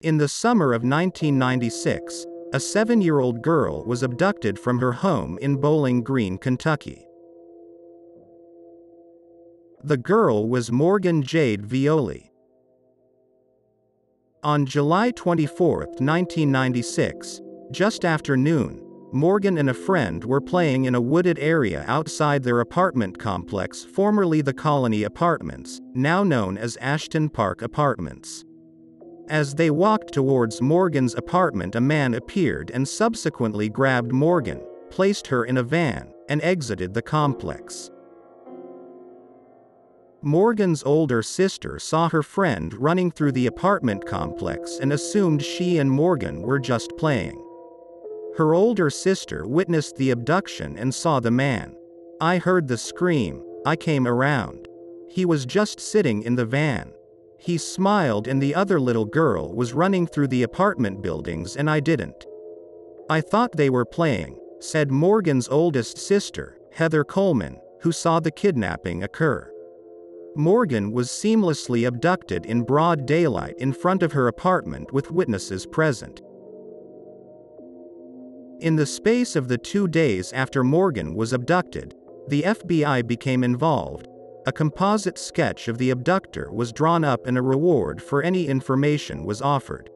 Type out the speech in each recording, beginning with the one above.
In the summer of 1996, a 7-year-old girl was abducted from her home in Bowling Green, Kentucky. The girl was Morgan Jade Violi. On July 24, 1996, just after noon, Morgan and a friend were playing in a wooded area outside their apartment complex, formerly the Colony Apartments, now known as Ashton Park Apartments. As they walked towards Morgan's apartment, a man appeared and subsequently grabbed Morgan, placed her in a van, and exited the complex. Morgan's older sister saw her friend running through the apartment complex and assumed she and Morgan were just playing. Her older sister witnessed the abduction and saw the man. "I heard the scream, I came around. He was just sitting in the van. He smiled and the other little girl was running through the apartment buildings and I didn't. I thought they were playing," said Morgan's oldest sister, Heather Coleman, who saw the kidnapping occur. Morgan was seamlessly abducted in broad daylight in front of her apartment with witnesses present. In the space of the 2 days after Morgan was abducted, the FBI became involved. A composite sketch of the abductor was drawn up and a reward for any information was offered.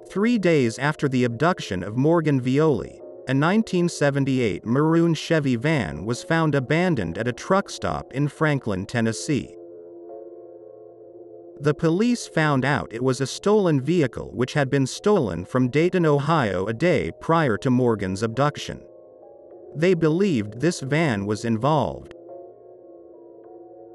3 days after the abduction of Morgan Violi, a 1978 maroon Chevy van was found abandoned at a truck stop in Franklin, Tennessee. The police found out it was a stolen vehicle which had been stolen from Dayton, Ohio a day prior to Morgan's abduction. They believed this van was involved.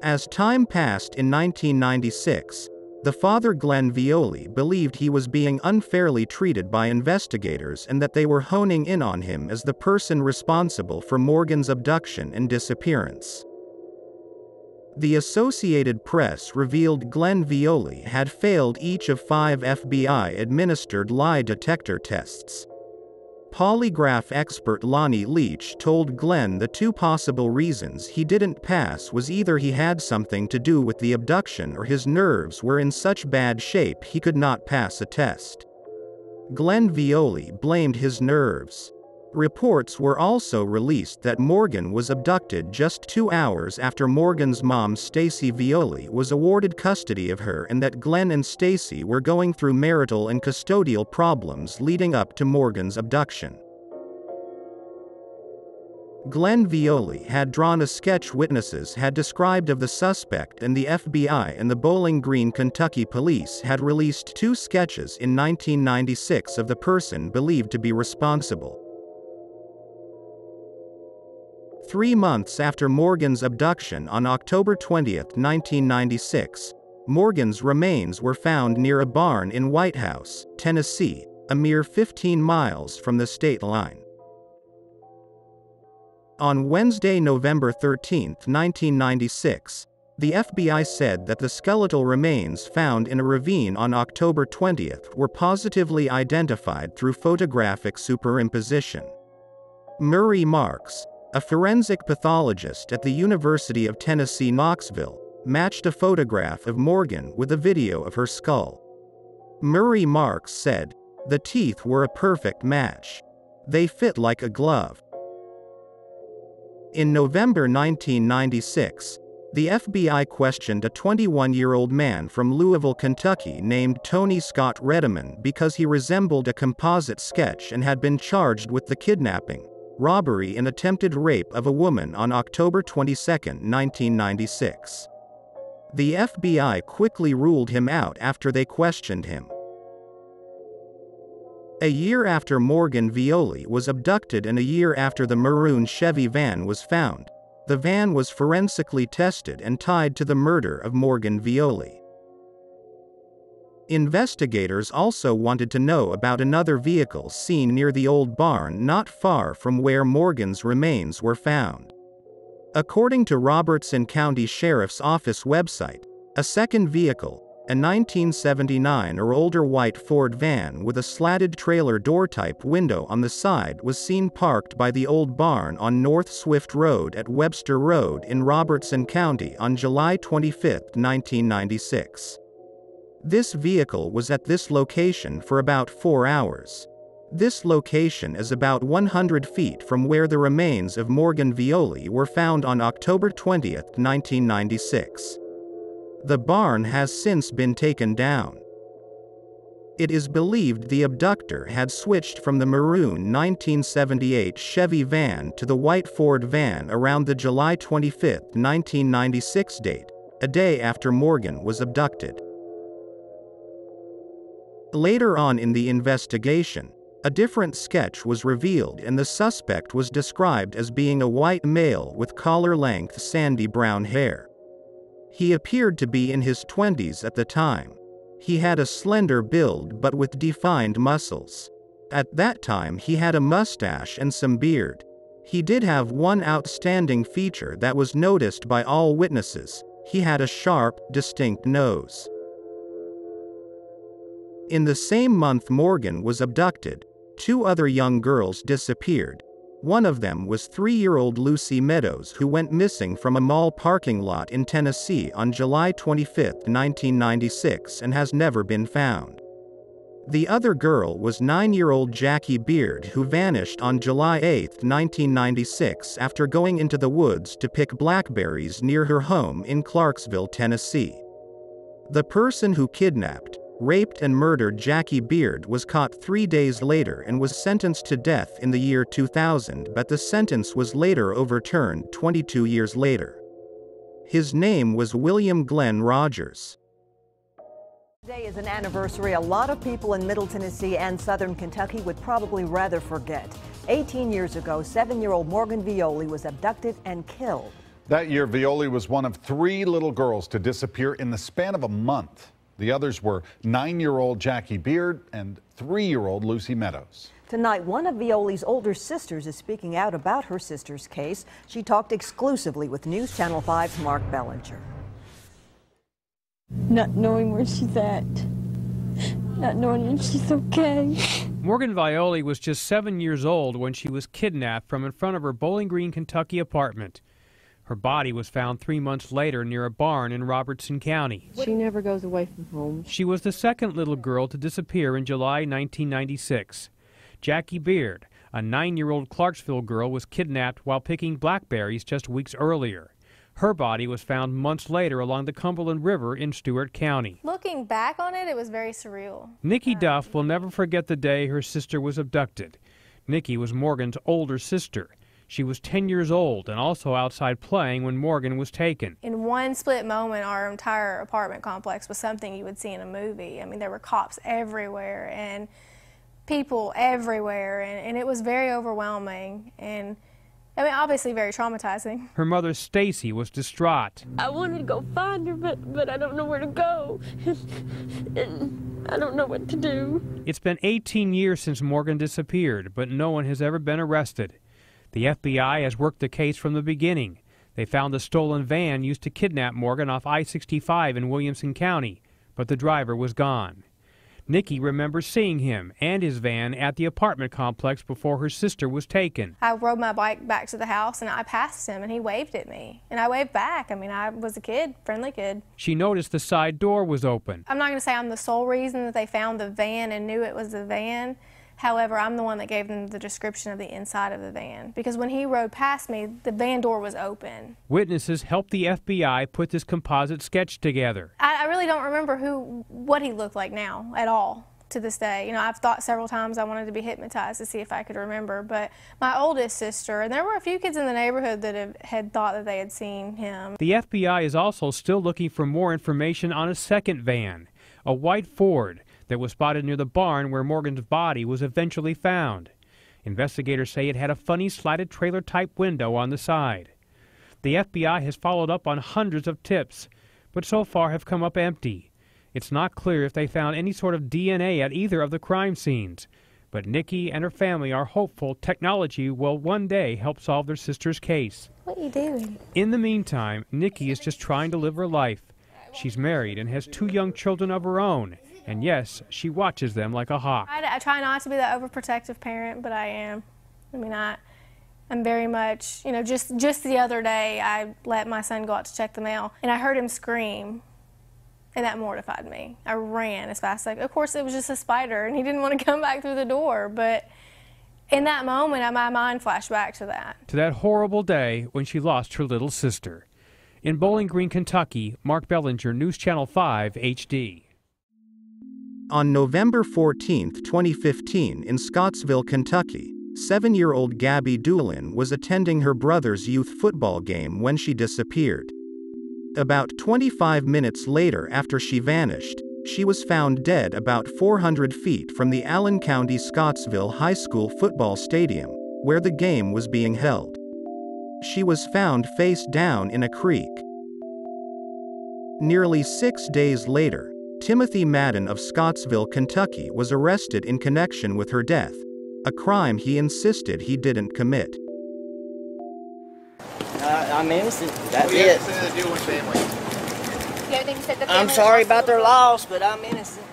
As time passed in 1996, the father Glenn Violi believed he was being unfairly treated by investigators and that they were honing in on him as the person responsible for Morgan's abduction and disappearance. The Associated Press revealed Glenn Violi had failed each of 5 FBI-administered lie detector tests. Polygraph expert Lonnie Leach told Glenn the 2 possible reasons he didn't pass was either he had something to do with the abduction or his nerves were in such bad shape he could not pass a test. Glenn Violi blamed his nerves. Reports were also released that Morgan was abducted just 2 hours after Morgan's mom Stacy Violi was awarded custody of her and that Glenn and Stacy were going through marital and custodial problems leading up to Morgan's abduction. Glenn Violi had drawn a sketch witnesses had described of the suspect and the FBI and the Bowling Green, Kentucky police had released 2 sketches in 1996 of the person believed to be responsible. 3 months after Morgan's abduction on October 20, 1996, Morgan's remains were found near a barn in White House, Tennessee, a mere 15 miles from the state line. On Wednesday, November 13, 1996, the FBI said that the skeletal remains found in a ravine on October 20 were positively identified through photographic superimposition. Murray Marks, a forensic pathologist at the University of Tennessee, Knoxville, matched a photograph of Morgan with a video of her skull. Murray Marks said, "The teeth were a perfect match. They fit like a glove." In November 1996, the FBI questioned a 21-year-old man from Louisville, Kentucky named Tony Scott Redeman because he resembled a composite sketch and had been charged with the kidnapping, robbery and attempted rape of a woman on October 22, 1996. The FBI quickly ruled him out after they questioned him. A year after Morgan Violi was abducted and a year after the maroon Chevy van was found, the van was forensically tested and tied to the murder of Morgan Violi. Investigators also wanted to know about another vehicle seen near the old barn not far from where Morgan's remains were found. According to Robertson County Sheriff's Office website, a second vehicle, A 1979 or older white Ford van with a slatted trailer door-type window on the side was seen parked by the old barn on North Swift Road at Webster Road in Robertson County on July 25, 1996. This vehicle was at this location for about 4 hours. This location is about 100 feet from where the remains of Morgan Violi were found on October 20, 1996. The barn has since been taken down. It is believed the abductor had switched from the maroon 1978 Chevy van to the white Ford van around the July 25, 1996 date, a day after Morgan was abducted. Later on in the investigation, a different sketch was revealed and the suspect was described as being a white male with collar-length sandy brown hair. He appeared to be in his 20s at the time. He had a slender build but with defined muscles. At that time he had a mustache and some beard. He did have one outstanding feature that was noticed by all witnesses: he had a sharp, distinct nose. In the same month Morgan was abducted, 2 other young girls disappeared. One of them was 3-year-old Lucy Meadows, who went missing from a mall parking lot in Tennessee on July 25, 1996 and has never been found. The other girl was 9-year-old Jackie Beard, who vanished on July 8, 1996 after going into the woods to pick blackberries near her home in Clarksville, Tennessee. The person who kidnapped, raped and murdered Jackie Beard was caught 3 days later and was sentenced to death in the year 2000, but the sentence was later overturned 22 years later. His name was William Glenn Rogers. Today is an anniversary a lot of people in Middle Tennessee and Southern Kentucky would probably rather forget. 18 years ago, 7-year-old Morgan Violi was abducted and killed. That year, Violi was one of 3 little girls to disappear in the span of a month. The others were 9-year-old Jackie Beard and 3-year-old Lucy Meadows. Tonight, one of Violi's older sisters is speaking out about her sister's case. She talked exclusively with News Channel 5's Mark Bellinger. Not knowing where she's at, not knowing if she's okay. Morgan Violi was just 7 years old when she was kidnapped from in front of her Bowling Green, Kentucky apartment. Her body was found 3 months later near a barn in Robertson County. She never goes away from home. She was the second little girl to disappear in July 1996. Jackie Beard, a 9-year-old Clarksville girl, was kidnapped while picking blackberries just weeks earlier. Her body was found months later along the Cumberland River in Stewart County. Looking back on it, it was very surreal. Nikki Duff will never forget the day her sister was abducted. Nikki was Morgan's older sister. She was 10 years old and also outside playing when Morgan was taken. In one split moment, our entire apartment complex was something you would see in a movie. I mean, there were cops everywhere and people everywhere, and it was very overwhelming and, I mean, obviously very traumatizing. Her mother, Stacy, was distraught. I wanted to go find her, but I don't know where to go. And I don't know what to do. It's been 18 years since Morgan disappeared, but no one has ever been arrested. The FBI has worked the case from the beginning. They found the stolen van used to kidnap Morgan off I-65 in Williamson County, but the driver was gone. Nikki remembers seeing him and his van at the apartment complex before her sister was taken. I rode my bike back to the house and I passed him and he waved at me. And I waved back. I mean, I was a kid, friendly kid. She noticed the side door was open. I'm not going to say I'm the sole reason that they found the van and knew it was the van. However, I'm the one that gave them the description of the inside of the van, because when he rode past me, the van door was open. Witnesses helped the FBI put this composite sketch together. I really don't remember what he looked like now at all to this day. You know, I've thought several times I wanted to be hypnotized to see if I could remember, but my oldest sister, and there were a few kids in the neighborhood that had thought that they had seen him. The FBI is also still looking for more information on a second van, a white Ford, that was spotted near the barn where Morgan's body was eventually found. Investigators say it had a funny slatted trailer-type window on the side. The FBI has followed up on hundreds of tips, but so far have come up empty. It's not clear if they found any sort of DNA at either of the crime scenes, but Nikki and her family are hopeful technology will one day help solve their sister's case. What are you doing? In the meantime, Nikki is just trying to live her life. She's married and has 2 young children of her own. And yes, she watches them like a hawk. I try not to be the overprotective parent, but I am. I mean, I'm very much, you know, just the other day, I let my son go out to check the mail, and I heard him scream, and that mortified me. I ran as fast as I could. Of course, it was just a spider, and he didn't want to come back through the door, but in that moment, my mind flashed back to that. To that horrible day when she lost her little sister. In Bowling Green, Kentucky, Mark Bellinger, News Channel 5 HD. On November 14, 2015, in Scottsville, Kentucky, 7-year-old Gabby Doolin was attending her brother's youth football game when she disappeared. About 25 minutes later, after she vanished, she was found dead about 400 feet from the Allen County Scottsville High School football stadium, where the game was being held. She was found face down in a creek. Nearly 6 days later, Timothy Madden of Scottsville, Kentucky was arrested in connection with her death, a crime he insisted he didn't commit. I'm innocent. That's it. I'm I'm sorry about their loss, but I'm innocent.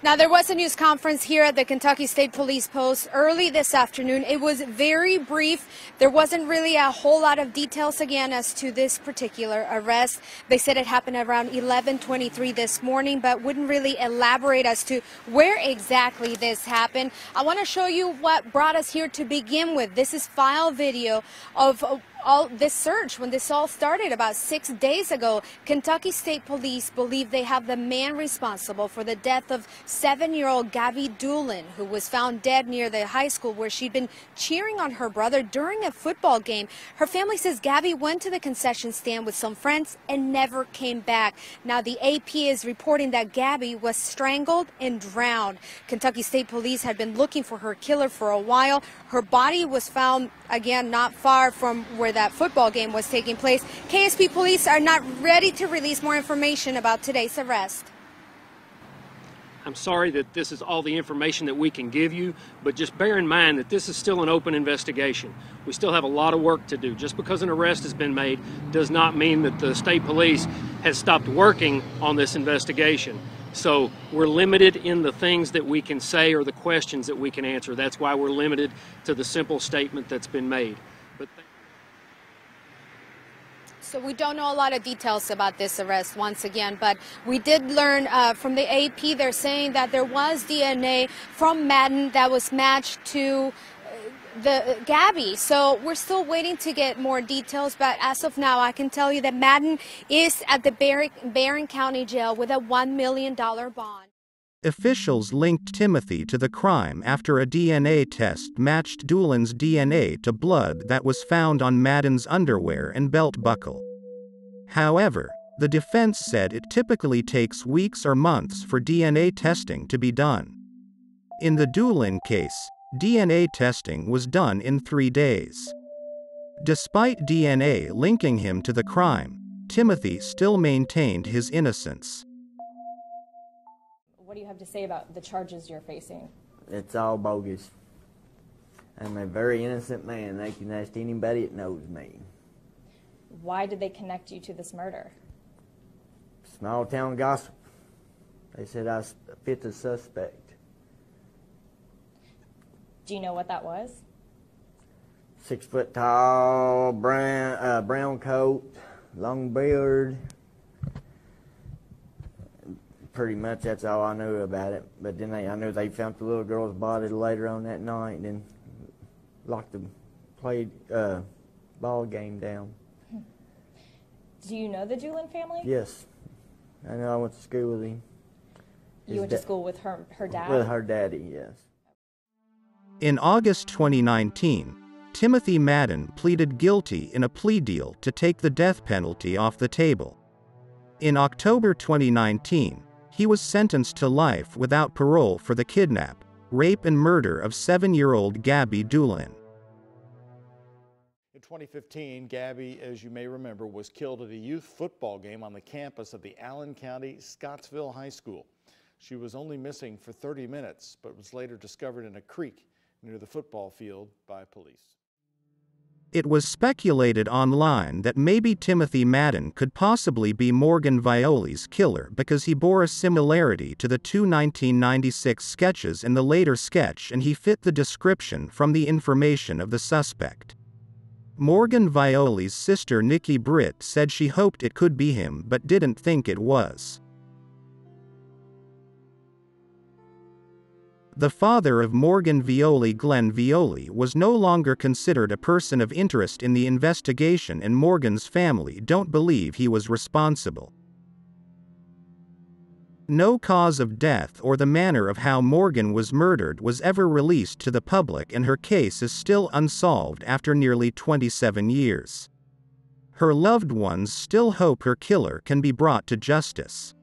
Now, there was a news conference here at the Kentucky State Police Post early this afternoon. It was very brief. There wasn't really a whole lot of details, again, as to this particular arrest. They said it happened around 11:23 this morning, but wouldn't really elaborate as to where exactly this happened. I want to show you what brought us here to begin with. This is file video of all this search when this all started about 6 days ago. Kentucky State Police believe they have the man responsible for the death of 7-year-old Gabby Doolin, who was found dead near the high school where she'd been cheering on her brother during a football game. Her family says Gabby went to the concession stand with some friends and never came back. Now, the AP is reporting that Gabby was strangled and drowned. Kentucky State Police had been looking for her killer for a while. Her body was found, again, not far from where that football game was taking place. KSP police are not ready to release more information about today's arrest. I'm sorry that this is all the information that we can give you, but just bear in mind that this is still an open investigation. We still have a lot of work to do. Just because an arrest has been made does not mean that the state police has stopped working on this investigation. So we're limited in the things that we can say or the questions that we can answer. That's why we're limited to the simple statement that's been made. So we don't know a lot of details about this arrest once again, but we did learn from the AP, they're saying that there was DNA from Madden that was matched to the Gabby. So we're still waiting to get more details, but as of now, I can tell you that Madden is at the Barron County Jail with a $1 million bond. Officials linked Timothy to the crime after a DNA test matched Doolin's DNA to blood that was found on Madden's underwear and belt buckle. However, the defense said it typically takes weeks or months for DNA testing to be done. In the Doolin case, DNA testing was done in 3 days. Despite DNA linking him to the crime, Timothy still maintained his innocence. What do you have to say about the charges you're facing? It's all bogus. I'm a very innocent man. They can ask anybody that knows me. Why did they connect you to this murder? Small town gossip. They said I fit the suspect. Do you know what that was? 6 foot tall, brown coat, long beard. Pretty much that's all I knew about it. But then I knew they found the little girl's body later on that night and then locked the ball game down. Do you know the Doolin family? Yes. I know. I went to school with him. You went to school with her dad? With her daddy, yes. In August 2019, Timothy Madden pleaded guilty in a plea deal to take the death penalty off the table. In October 2019, he was sentenced to life without parole for the kidnap, rape and murder of 7-year-old Gabby Doolin. In 2015, Gabby, as you may remember, was killed at a youth football game on the campus of the Allen County Scottsville High School. She was only missing for 30 minutes, but was later discovered in a creek near the football field by police. It was speculated online that maybe Timothy Madden could possibly be Morgan Violi's killer because he bore a similarity to the two 1996 sketches in the later sketch and he fit the description from the information of the suspect. Morgan Violi's sister Nikki Britt said she hoped it could be him but didn't think it was. The father of Morgan Violi, Glenn Violi, was no longer considered a person of interest in the investigation and Morgan's family don't believe he was responsible. No cause of death or the manner of how Morgan was murdered was ever released to the public and her case is still unsolved after nearly 27 years. Her loved ones still hope her killer can be brought to justice.